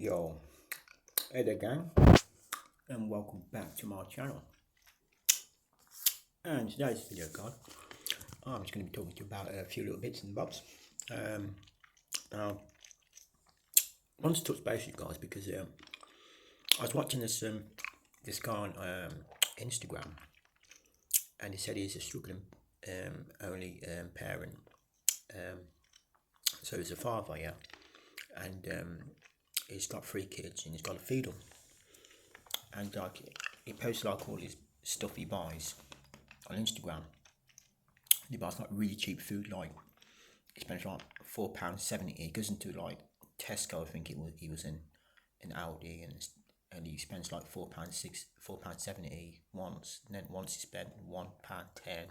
Yo, hey there gang, and welcome back to my channel. And today's video, guys, I'm just going to be talking to you about a few little bits and bobs. Now, I want to touch base with you guys because I was watching this guy on Instagram, and he said he's a struggling only parent. So he's a father, yeah, and he's got 3 kids and he's got to feed them. And like he posts like all his stuff he buys on Instagram. He buys like really cheap food, like he spends like £4.70. He goes into like Tesco, I think he was in Aldi, and he spends like £4.70 once, and then once he spent £1.10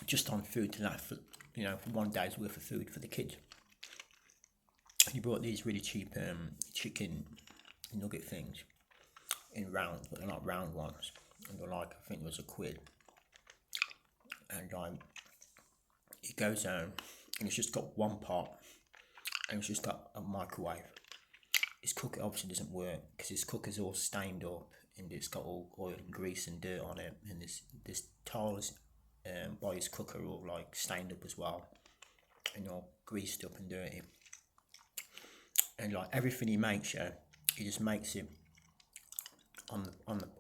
just on food to last for for one day's worth of food for the kids. He bought these really cheap chicken nugget things in rounds, but they're not round ones, and they're like, I think it was £1. And he goes home and he's just got one pot and he's just got a microwave. His cooker obviously doesn't work because his cooker's all stained up and it's got all oil and grease and dirt on it, and this tiles by his cooker are all like stained up as well and all greased up and dirty. And like everything he makes, he just makes it on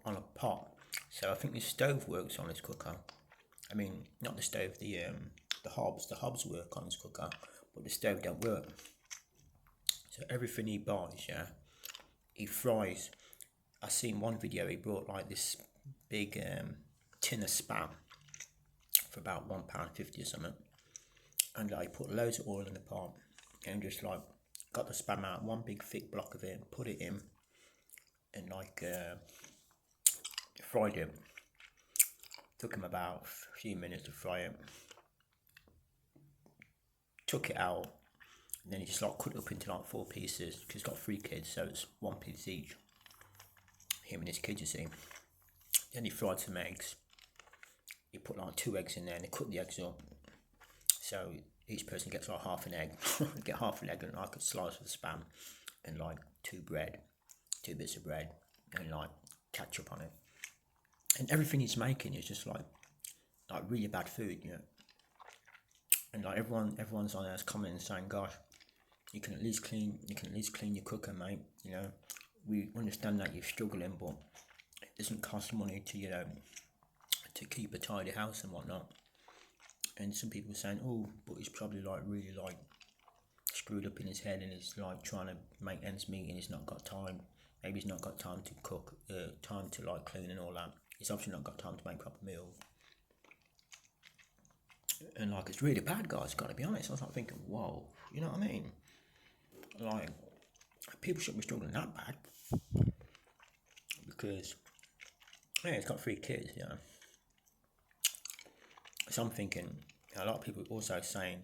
a pot. So I think the stove works on his cooker. I mean, not the stove, the hobs. The hobs work on his cooker, but the stove don't work. So everything he buys, he fries. I seen one video he brought like this big tin of spam for about £1.50 or something, and he put loads of oil in the pot and just like got the spam out, one big thick block of it, put it in, and like fried it. Took him about a few minutes to fry it. Took it out, and then he just like cut it up into like 4 pieces because he's got 3 kids, so it's 1 piece each. Him and his kids, you see. Then he fried some eggs. He put like 2 eggs in there, and he cut the eggs up. So each person gets like half an egg. Get half an egg and like a slice of spam, and like 2 bits of bread, and like ketchup on it. And everything he's making is just like really bad food, And like everyone's on there commenting saying, "Gosh, you can at least clean your cooker, mate. We understand that you're struggling, but it doesn't cost money to to keep a tidy house and whatnot." And some people are saying, "Oh, but he's probably like really like screwed up in his head and he's like trying to make ends meet and he's not got time. Maybe he's not got time to cook, time to like clean and all that. He's obviously not got time to make proper meals." And like, it's really bad, guys, gotta be honest. I was like thinking, whoa, you know what I mean? Like, people shouldn't be struggling that bad. Because, he's got 3 kids, So I'm thinking, a lot of people also saying,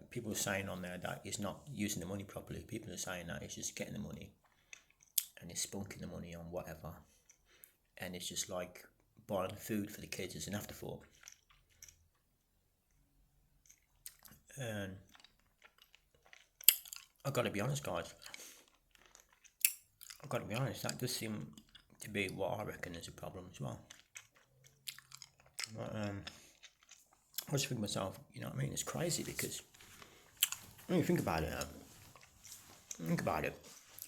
people are saying on there that he's not using the money properly. People are saying that he's just getting the money and he's spunking the money on whatever. And it's just like buying food for the kids as an afterthought. And I've got to be honest, guys. That does seem to be what I reckon is a problem as well. But I just think to myself, you know what I mean? It's crazy because when you think about it,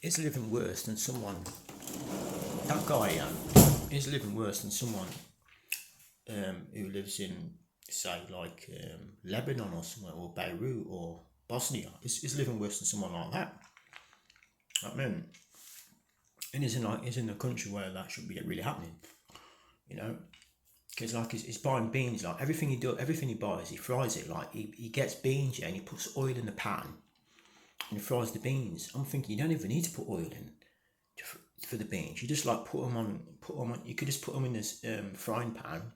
he's living worse than someone. That guy is living worse than someone who lives in, say, like Lebanon or somewhere, or Beirut or Bosnia. Is living worse than someone like that. I mean, and he's in a country where that should be really happening, because like he's buying beans, like everything he buys, he fries it. Like he gets beans, and he puts oil in the pan and he fries the beans. I'm thinking, you don't even need to put oil in for the beans. You just like put them on. You could just put them in this frying pan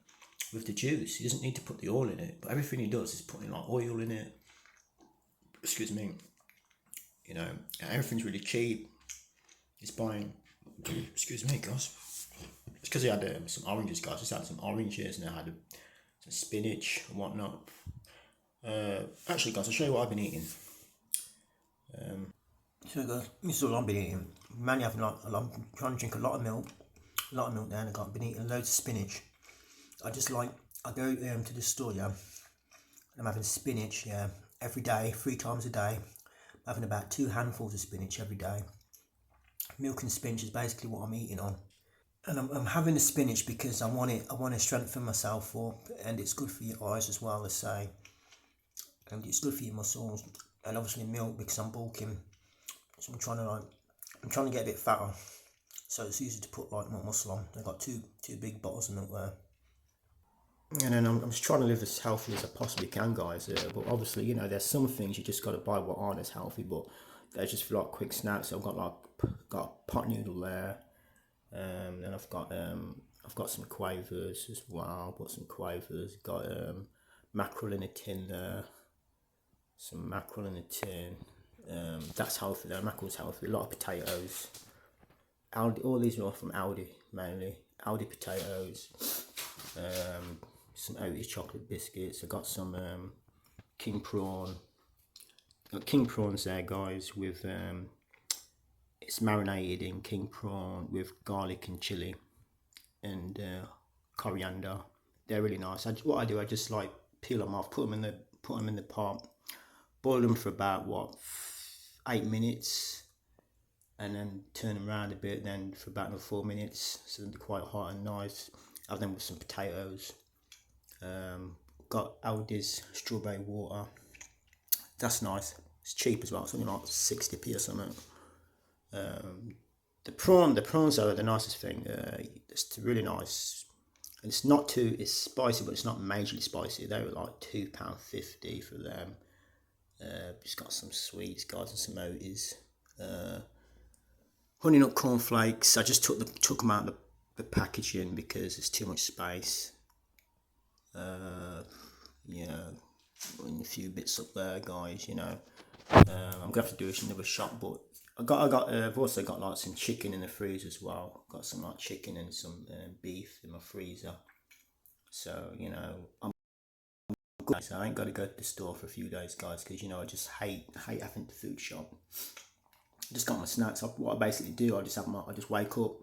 with the juice. He doesn't need to put the oil in it. But everything he does is putting like oil in it. Excuse me. And everything's really cheap. He's buying. Excuse me, guys. It's because he had some oranges, guys. He's had some oranges and I had some spinach and whatnot. Actually, guys, I'll show you what I've been eating. So guys, this is all I've been eating. Mainly having like, I'm trying to drink a lot of milk. A lot of milk now, and I've been eating loads of spinach. I just like, I go to the store, yeah, and I'm having spinach, yeah, every day, 3 times a day. I'm having about 2 handfuls of spinach every day. Milk and spinach is basically what I'm eating on. And I'm having the spinach because I want to strengthen myself up, and it's good for your eyes as well, as say, and it's good for your muscles, and obviously milk because I'm bulking, so I'm trying to get a bit fatter, so it's easy to put like more muscle on. I've got two big bottles of milk there. And then I'm just trying to live as healthy as I possibly can, guys. But obviously, you know, there's some things you just got to buy what aren't as healthy, but they're just for like quick snacks. So got a pot noodle there. Then I've got some quavers as well. Bought some quavers. Got mackerel in a tin there. Some mackerel in a tin. That's healthy. There, mackerel's healthy. A lot of potatoes. Aldi. All these are all from Aldi mainly. Aldi potatoes. Some Oaties chocolate biscuits. I got some king prawn. Got king prawns there, guys. With it's marinated in king prawn with garlic and chili and coriander. They're really nice. What I do, I just like peel them off, put them in the pot, boil them for about 8 minutes, and then turn them around a bit. Then for about another 4 minutes, so they're quite hot and nice. Have them with some potatoes. Got Aldi's strawberry water. That's nice. It's cheap as well. It's only like 60p or something. The prawns are the nicest thing. It's really nice. And it's spicy, but it's not majorly spicy. They were like £2.50 for them. Just got some sweets, guys, and some Oaties. Honey nut cornflakes. I just took them out of the packaging because it's too much space. Yeah, and a few bits up there, guys. You know, I'm gonna have to do another shot, but I've also got like some chicken in the freezer as well. Got some like chicken and some beef in my freezer. So you know, I'm good. So I ain't got to go to the store for a few days, guys, because you know I just hate having the food shop. I just got my snacks. What I basically do, I just wake up.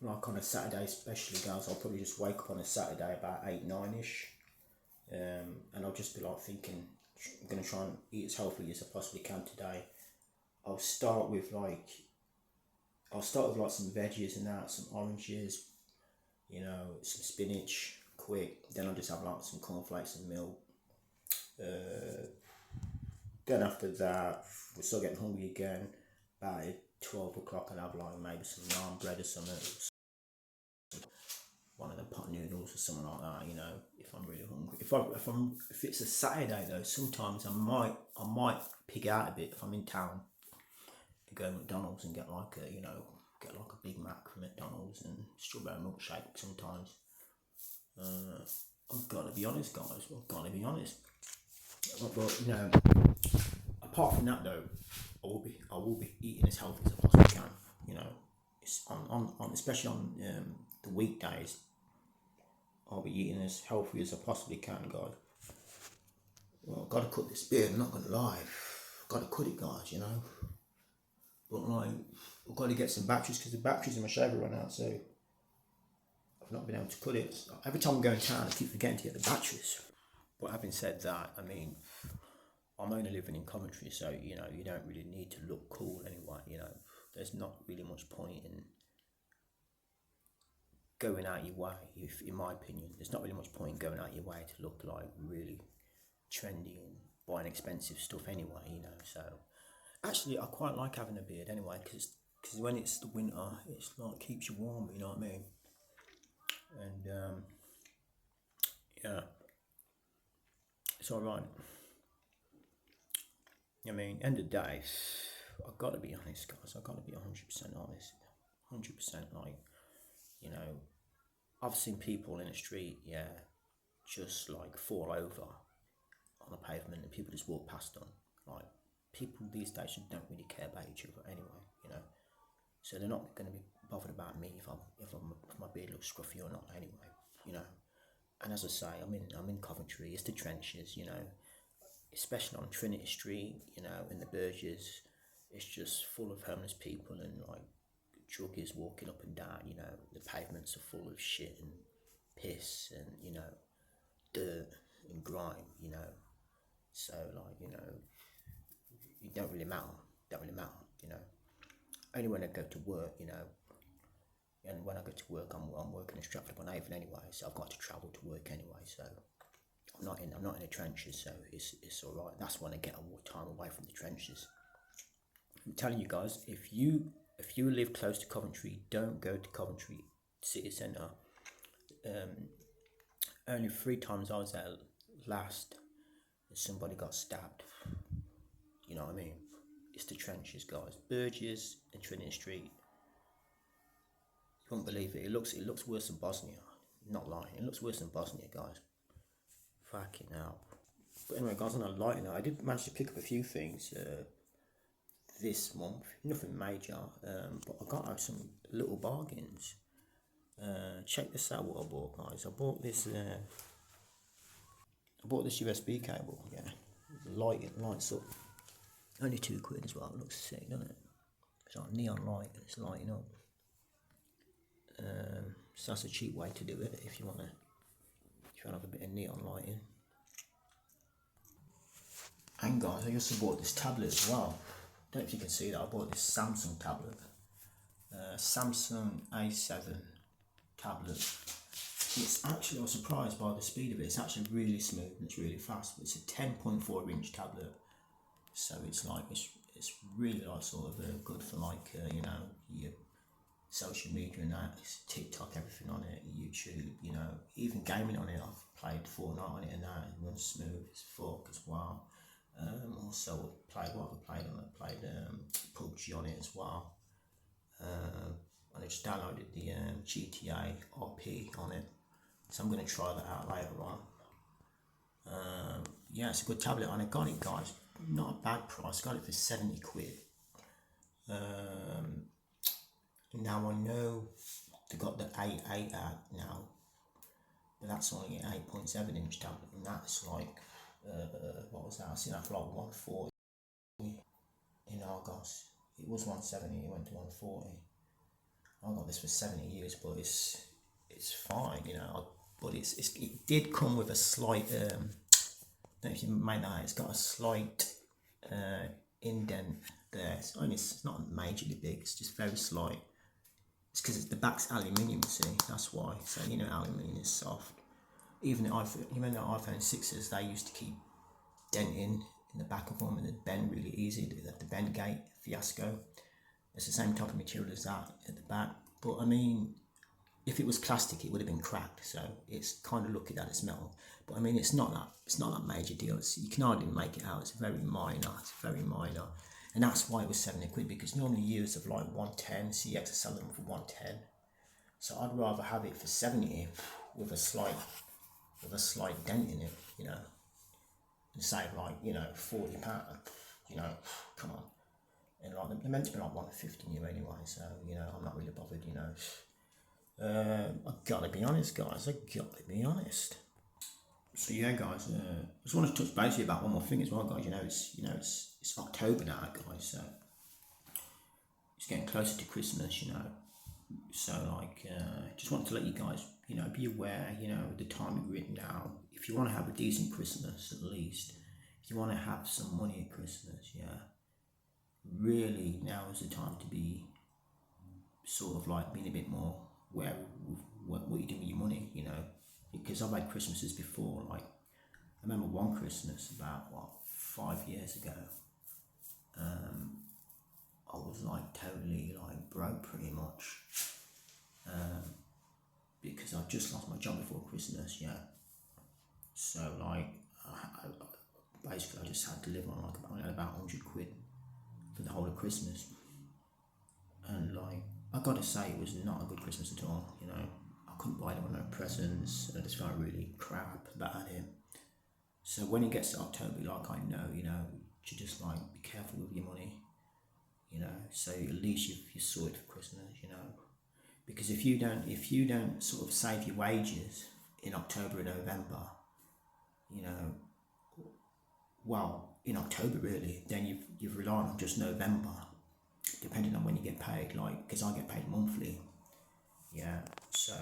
Like on a Saturday, especially, guys, I'll probably just wake up on a Saturday about 8, 9ish, and I'll just be like thinking, I'm gonna try and eat as healthy as I possibly can today. I'll start with like some veggies and that, some oranges, you know, some spinach, quick. Then I'll just have like some cornflakes and milk. Then after that, we're still getting hungry again. About 12 o'clock, and have like maybe some naan bread or something. One of the pot noodles or something like that, you know, if I'm really hungry. If it's a Saturday though, sometimes I might pig out a bit if I'm in town. Go to McDonald's and get like a Big Mac from McDonald's and strawberry milkshake sometimes. I've got to be honest, guys. I've got to be honest. But you know, apart from that though, I will be eating as healthy as I possibly can. You know, it's on especially on the weekdays. I'll be eating as healthy as I possibly can, guys. Well, I've got to cut this beard. I'm not gonna lie. I've got to cut it, guys. You know. But like, I've got to get some batteries because the batteries in my shaver run out. So I've not been able to cut it. Every time I go in town, I keep forgetting to get the batteries. But having said that, I mean, I'm only living in Coventry, so you know, you don't really need to look cool anyway. You know, there's not really much point in going out your way. In my opinion, there's not really much point in going out your way to look like really trendy and buying expensive stuff anyway. You know, so actually, I quite like having a beard anyway, because when it's the winter, it's like keeps you warm. You know what I mean? And yeah, it's all right. I mean, end of the day, I've got to be honest, guys. I've got to be 100% honest. 100%, like, you know, I've seen people in the street, yeah, just like fall over on the pavement and people just walk past them. Like, people these days don't really care about each other anyway, you know. So they're not going to be bothered about me if my beard looks scruffy or not anyway, you know. And as I say, I'm in Coventry. It's the trenches, you know. especially on Trinity Street, you know, in the Burges. It's just full of homeless people and like druggies walking up and down. You know, the pavements are full of shit and piss and, you know, dirt and grime. You know, so like, you know, it don't really matter. Don't really matter. You know, only when I go to work, you know, and when I go to work, I'm working in Stratford upon Avon anyway, so I've got to travel to work anyway. So I'm not in the trenches, so it's all right. That's when I get time away from the trenches. I'm telling you guys, if you live close to Coventry, don't go to Coventry city centre. Only 3 times I was there last, somebody got stabbed. You know what I mean? It's the trenches, guys. Burgess and Trinity Street. You won't believe it. It looks worse than Bosnia. Not lying. It looks worse than Bosnia, guys. Fucking hell. But anyway, guys, on a lighter note, I did manage to pick up a few things this month. Nothing major, but I got out some little bargains. Check this out. What I bought, guys. I bought this USB cable. Yeah, lights up. Only £2 as well. It looks sick, doesn't it? It's like neon light and it's lighting up. So that's a cheap way to do it if you want to have a bit of neon lighting. And guys, I also bought this tablet as well. Don't know if you can see that. I bought this Samsung tablet. Samsung A7 tablet. It's actually, I was surprised by the speed of it. It's actually really smooth and it's really fast. It's a 10.4 inch tablet. So it's like, it's really like sort of good for like, you know, your social media and that. It's TikTok, everything on it, YouTube, you know, even gaming on it. I've played Fortnite on it and that. It runs smooth as fuck as well. Also played PUBG on it as well. And I just downloaded the GTA RP on it, so I'm going to try that out later on. Yeah, it's a good tablet and I got it, guys, not a bad price. Got it for £70. Now I know they got the 8.8 out now, but that's only an 8.7 inch tablet, and that's like what was that? I seen that for like 140 in Argos. It was 170. It went to 140. I got this for 70 years, but it's fine, you know. But it did come with a slight. I don't know if you made that. It's got a slight indent there. It's not majorly big. It's just very slight. It's because the back's aluminium. See, that's why. So you know, aluminium is soft. Even the iPhone 6s, they used to keep denting in the back of them, and they'd bend really easy. The bend gate fiasco. It's the same type of material as that at the back. But I mean, if it was plastic, it would have been cracked. So it's kind of lucky that it's metal. But I mean, it's not that major deal. You can hardly make it out. It's very minor. And that's why it was £70, because normally used of like 110. CX are selling them for 110. So I'd rather have it for 70 with a slight dent in it, you know, and save like, you know, £40. You know, come on. And like they're meant to be like 150 new anyway, so you know, I'm not really bothered, you know. I gotta be honest, guys. So yeah, guys. I just want to touch base about one more thing as well, guys. It's October now, guys. So it's getting closer to Christmas, you know. So like, just want to let you guys, you know, be aware, you know, the time you're in now. If you want to have a decent Christmas, at least, if you want to have some money at Christmas, yeah. Really, now is the time to be sort of like being a bit more aware of what you do with your money, you know, because I've had Christmases before. Like, I remember one Christmas about 5 years ago. I was like totally like broke pretty much, because I just lost my job before Christmas, yeah. So like, basically I just had to live on like about £100 for the whole of Christmas, and like, I gotta say, it was not a good Christmas at all, you know. I couldn't buy anyone no presents, and I just felt really crap about him. So when it gets to October, like, I know, you know, to just like be careful with your money, you know, so at least you're sorted for Christmas, you know. Because if you don't sort of save your wages in October and November, you know, well, in October really, then you've relied on just November, depending on when you get paid. Like, because I get paid monthly, yeah. So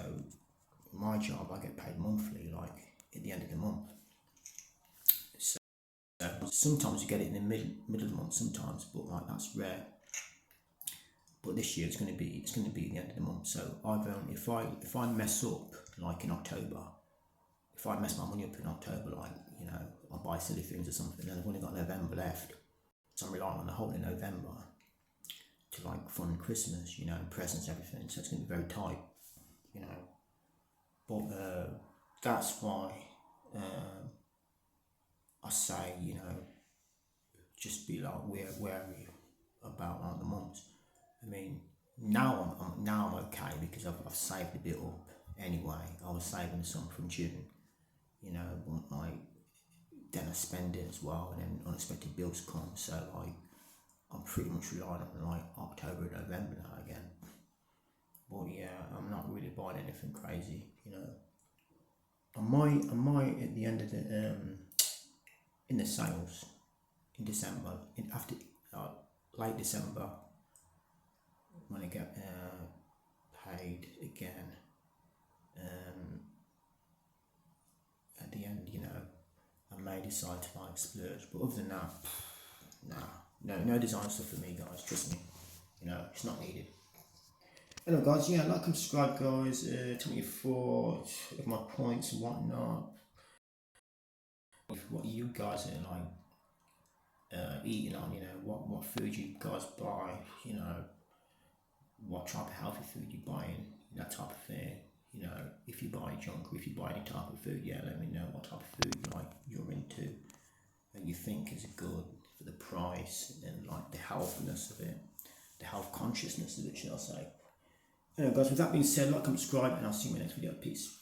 my job, I get paid monthly, like at the end of the month. So sometimes you get it in the middle of the month, sometimes, but like that's rare. But this year it's going to be the end of the month. So if I mess up like in October, if I mess my money up in October, like, you know, I buy silly things or something, then I've only got November left. So I'm relying on the whole of November to like fund Christmas, you know, and presents, everything. So it's going to be very tight, you know. But that's why I say, you know, just be like wary about like the months. I mean, now I'm okay because I've saved a bit up anyway. I was saving some from June, you know, but like then I spend it as well, and then unexpected bills come. So like I'm pretty much relying on like October and November now again. But yeah, I'm not really buying anything crazy, you know. I might at the end of the in the sales in December, in after late December, when I get paid again, at the end, you know, I may decide to like splurge. But other than that, nah, no design stuff for me, guys. Trust me, you know, it's not needed. Hello guys, yeah, like and subscribe guys, tell me your thoughts of my points and whatnot, what you guys are like eating on, you know, what food you guys buy, you know, what type of healthy food you're buying, that type of thing, you know, if you buy junk or if you buy any type of food, yeah, let me know what type of food you're into, and you think is good for the price and like the healthiness of it, the health consciousness of it, shall I say. Anyway guys, with that being said, like and subscribe, and I'll see you in my next video. Peace.